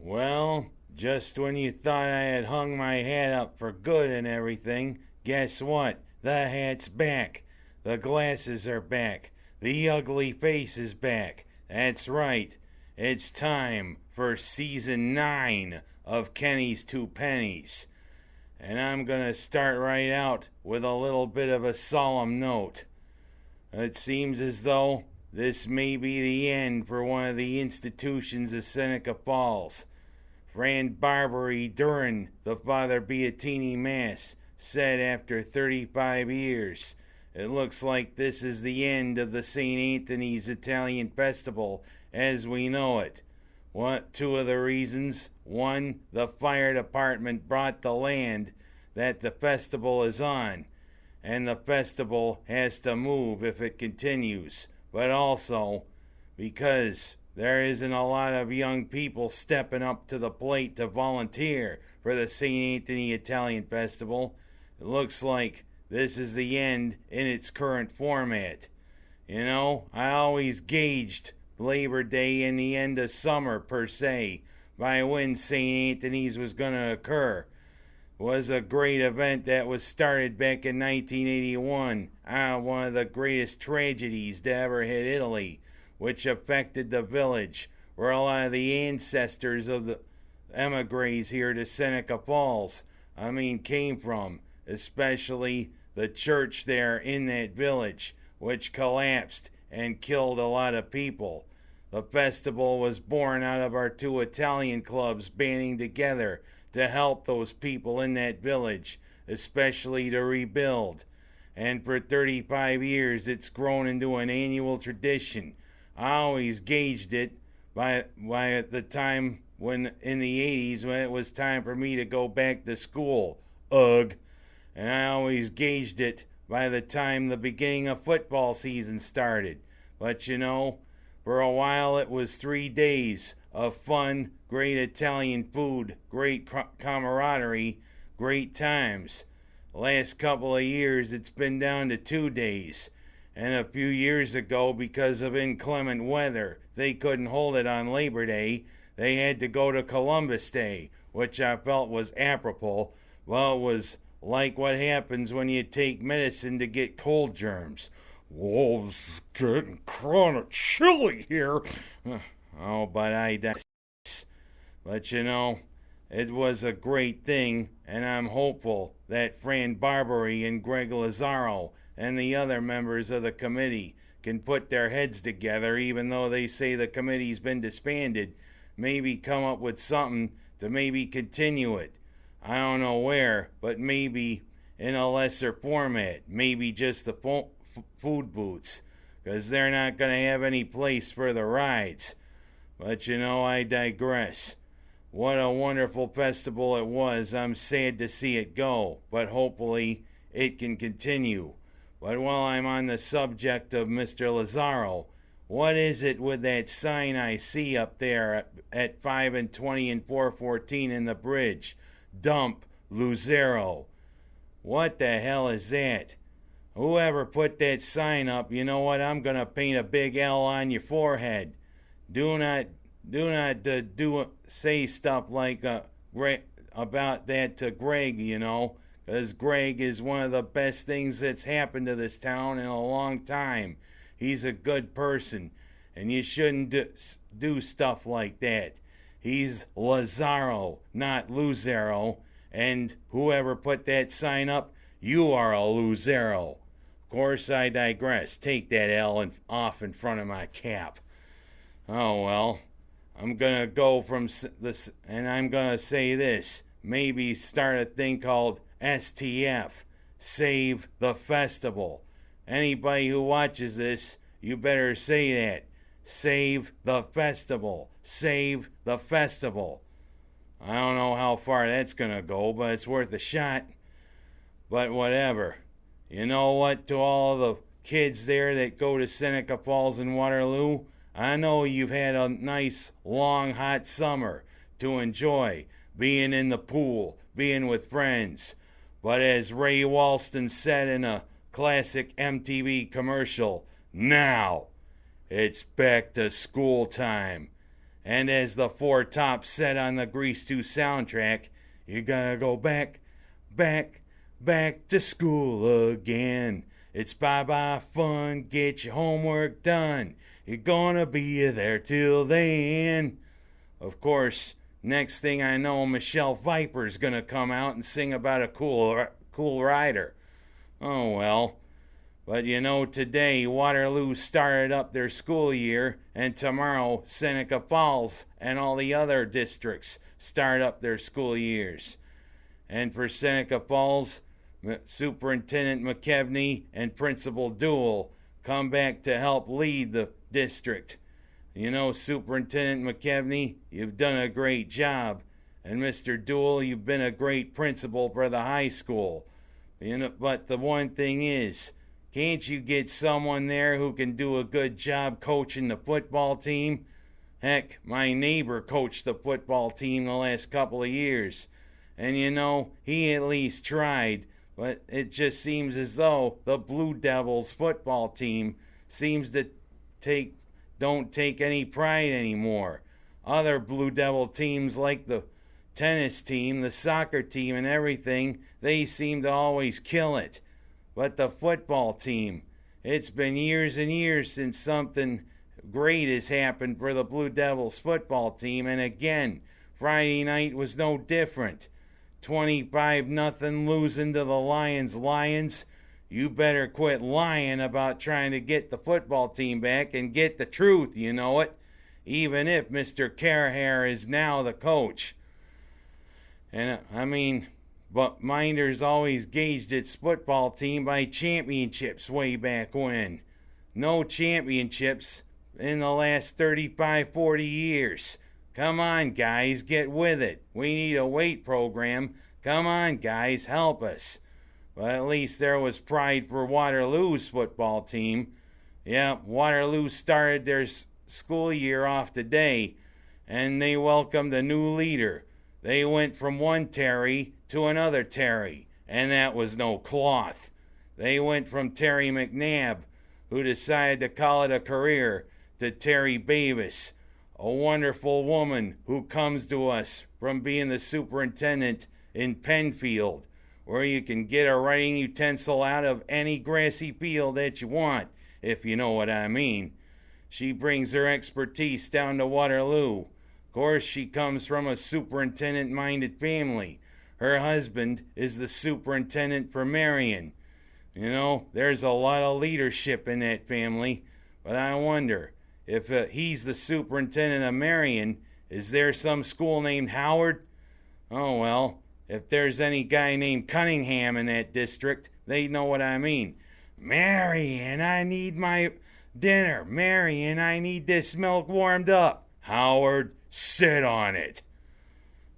Well, just when you thought I had hung my hat up for good and everything, guess what? The hat's back. The glasses are back. The ugly face is back. That's right. It's time for season 9 of Kenny's Two Pennies. And I'm gonna start right out with a little bit of a solemn note. It seems as though this may be the end for one of the institutions of Seneca Falls. Fran Barbary during the Father Beatini Mass said after 35 years, it looks like this is the end of the St. Anthony's Italian Festival as we know it. What two of the reasons? One, the fire department brought the land that the festival is on, and the festival has to move if it continues. But also, because there isn't a lot of young people stepping up to the plate to volunteer for the St. Anthony Italian Festival, it looks like this is the end in its current format. You know, I always gauged Labor Day and the end of summer, per se, by when St. Anthony's was going to occur. It was a great event that was started back in 1981, one of the greatest tragedies to ever hit Italy, which affected the village where a lot of the ancestors of the emigres here to Seneca Falls, came from, especially the church there in that village, which collapsed and killed a lot of people. The festival was born out of our two Italian clubs banding together to help those people in that village, especially to rebuild. And for 35 years, it's grown into an annual tradition. I always gauged it by the time when in the 80s when it was time for me to go back to school. Ugh. And I always gauged it by the time the beginning of football season started. But you know, for a while it was 3 days of fun, great Italian food, great camaraderie, great times. The last couple of years it's been down to 2 days. And a few years ago, because of inclement weather, they couldn't hold it on Labor Day. They had to go to Columbus Day, which I felt was apropos. Well, it was like what happens when you take medicine to get cold germs. Whoa, it's getting kinda chilly here. Oh, but I digress. But you know, it was a great thing, and I'm hopeful that Fran Barbary and Greg Lazaro and the other members of the committee can put their heads together, even though they say the committee's been disbanded, maybe come up with something to maybe continue it. I don't know where, but maybe in a lesser format, maybe just the food booths, because they're not going to have any place for the rides. But you know, I digress. What a wonderful festival it was. I'm sad to see it go, but hopefully it can continue. But while I'm on the subject of Mr. Lazaro, what is it with that sign I see up there at 5 and 20 and 414 in the bridge? Dump Luzero. What the hell is that? Whoever put that sign up, you know what? I'm gonna paint a big L on your forehead. Do not say stuff like about that to Greg, you know, because Greg is one of the best things that's happened to this town in a long time. He's a good person, and you shouldn't do stuff like that. He's Lazaro, not Luzero, and whoever put that sign up, you are a Luzero. Of course, I digress. Take that L off in front of my cap. Oh well, I'm gonna go from this, and I'm gonna say this. Maybe start a thing called STF, Save the Festival. Anybody who watches this, you better say that. Save the festival. Save the festival. I don't know how far that's gonna go, but it's worth a shot. But whatever. You know what, to all the kids there that go to Seneca Falls and Waterloo, I know you've had a nice, long, hot summer to enjoy. being in the pool, being with friends. But as Ray Walston said in a classic MTV commercial, now it's back to school time. And as the Four Tops said on the Grease 2 soundtrack, you're gonna go back to school again. It's bye-bye fun, get your homework done. You're gonna be there till then. Of course, next thing I know, Michelle Viper's gonna come out and sing about a cool rider. Oh well. But you know, today Waterloo started up their school year, and tomorrow Seneca Falls and all the other districts start up their school years. And for Seneca Falls, Superintendent McKevney and Principal Duell come back to help lead the district. You know, Superintendent McKevney, you've done a great job. And Mr. Duell, you've been a great principal for the high school. You know, but the one thing is, can't you get someone there who can do a good job coaching the football team? Heck, my neighbor coached the football team the last couple of years. And you know, he at least tried. But it just seems as though the Blue Devils football team seems to don't take any pride anymore. Other Blue Devil teams like the tennis team, the soccer team, and everything, they seem to always kill it. But the football team, it's been years and years since something great has happened for the Blue Devils football team, and again, Friday night was no different. 25-0 losing to the Lions. You better quit lying about trying to get the football team back and get the truth, you know it, even if Mr. Caraher is now the coach. And I mean, but Minders always gauged its football team by championships way back when. No championships in the last 35-40 years. Come on, guys, get with it. We need a weight program. Come on, guys, help us. But at least there was pride for Waterloo's football team. Yeah, Waterloo started their school year off today, and they welcomed a new leader. They went from one Terry to another Terry, and that was no cloth. They went from Terry McNabb, who decided to call it a career, to Terry Bavis, a wonderful woman who comes to us from being the superintendent in Penfield, where you can get a writing utensil out of any grassy field that you want, if you know what I mean. She brings her expertise down to Waterloo. Of course, she comes from a superintendent-minded family. Her husband is the superintendent for Marion. You know, there's a lot of leadership in that family, but I wonder, if he's the superintendent of Marion, is there some school named Howard? Oh well, if there's any guy named Cunningham in that district, they know what I mean. Marion, I need my dinner. Marion, I need this milk warmed up. Howard, sit on it.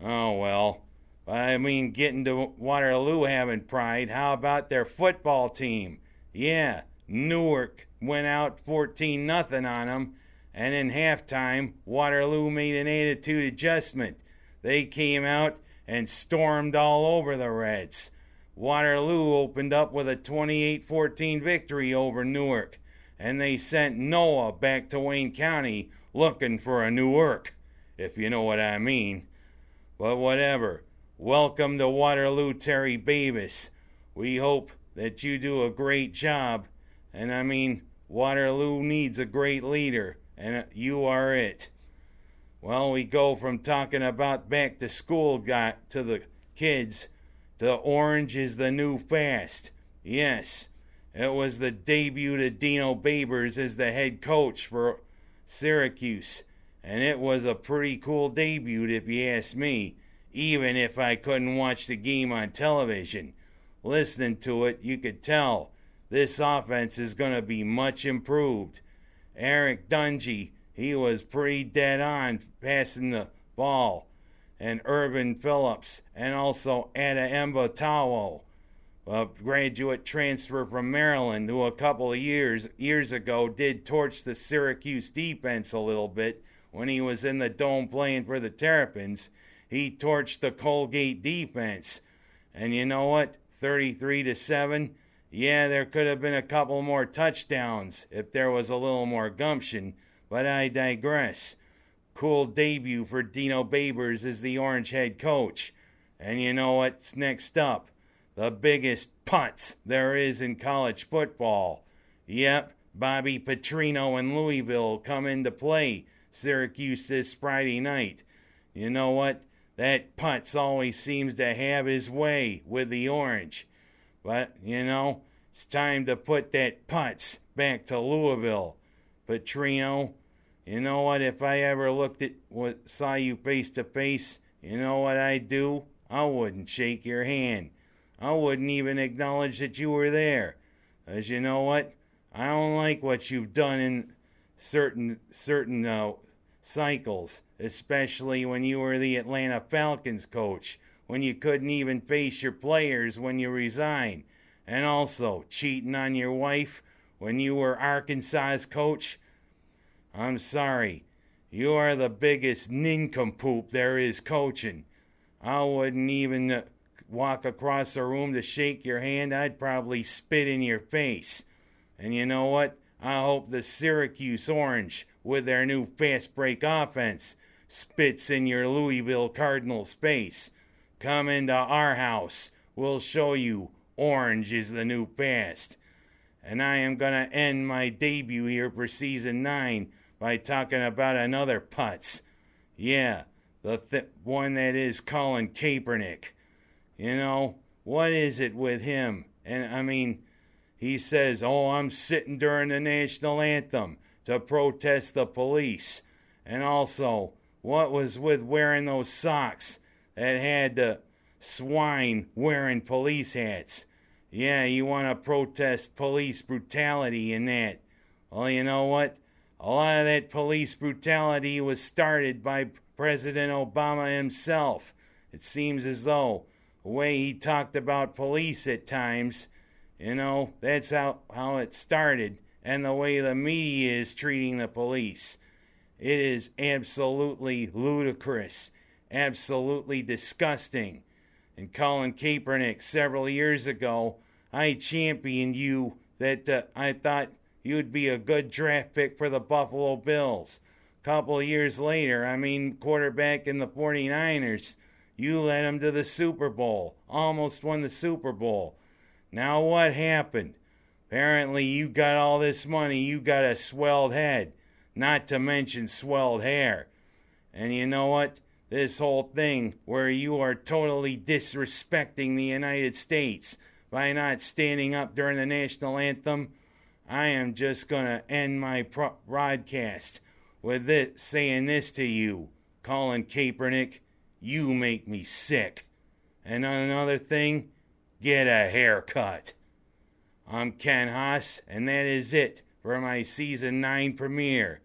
Oh well, I mean, getting to Waterloo having pride, how about their football team? Yeah, Newark went out 14-0 on them, and in halftime, Waterloo made an attitude adjustment. They came out and stormed all over the Reds. Waterloo opened up with a 28-14 victory over Newark, and they sent Noah back to Wayne County looking for a Newark, if you know what I mean. But whatever. Welcome to Waterloo, Terry Bavis. We hope that you do a great job. And I mean, Waterloo needs a great leader, and you are it. Well, we go from talking about back to school to the kids to Orange is the New Fast. Yes, it was the debut of Dino Babers as the head coach for Syracuse. And it was a pretty cool debut if you ask me, even if I couldn't watch the game on television. Listening to it, you could tell this offense is going to be much improved. Eric Dungy, he was pretty dead on passing the ball. And Urban Phillips, and also Ada Mbatawo, a graduate transfer from Maryland, who a couple of years ago did torch the Syracuse defense a little bit when he was in the dome playing for the Terrapins. he torched the Colgate defense. And you know what? 33-7. Yeah, there could have been a couple more touchdowns if there was a little more gumption, but I digress. Cool debut for Dino Babers as the Orange head coach. And you know what's next up? The biggest punts there is in college football. Yep, Bobby Petrino and Louisville come into play Syracuse this Friday night. You know what? That Putz always seems to have his way with the Orange. But, it's time to put that Putz back to Louisville. Petrino, you know what? If I ever saw you face to face, you know what I'd do? I wouldn't shake your hand. I wouldn't even acknowledge that you were there. As you know what? I don't like what you've done in certain cycles, especially when you were the Atlanta Falcons coach, when you couldn't even face your players when you resigned, and also cheating on your wife when you were Arkansas's coach. I'm sorry, you are the biggest nincompoop there is coaching. I wouldn't even walk across the room to shake your hand. I'd probably spit in your face. And you know what? I hope the Syracuse Orange, with their new fast break offense, spits in your Louisville Cardinals face. Come into our house. We'll show you orange is the new fast. And I am going to end my debut here for Season 9 by talking about another putz. Yeah, the one that is Colin Kaepernick. What is it with him? And he says, I'm sitting during the national anthem to protest the police. And also, what was with wearing those socks that had the swine wearing police hats? Yeah, you want to protest police brutality and that. Well, you know what? A lot of that police brutality was started by President Obama himself. It seems as though the way he talked about police at times, that's how it started, and the way the media is treating the police. It is absolutely ludicrous, absolutely disgusting. And Colin Kaepernick, several years ago, I championed you that I thought you would be a good draft pick for the Buffalo Bills. A couple of years later, quarterback in the 49ers, you led them to the Super Bowl, almost won the Super Bowl. Now what happened? Apparently you got all this money, you got a swelled head, not to mention swelled hair. And you know what? This whole thing where you are totally disrespecting the United States by not standing up during the national anthem, I am just going to end my broadcast with saying this to you, Colin Kaepernick. You make me sick. And another thing, get a haircut. I'm Ken Haas, and that is it for my Season 9 premiere.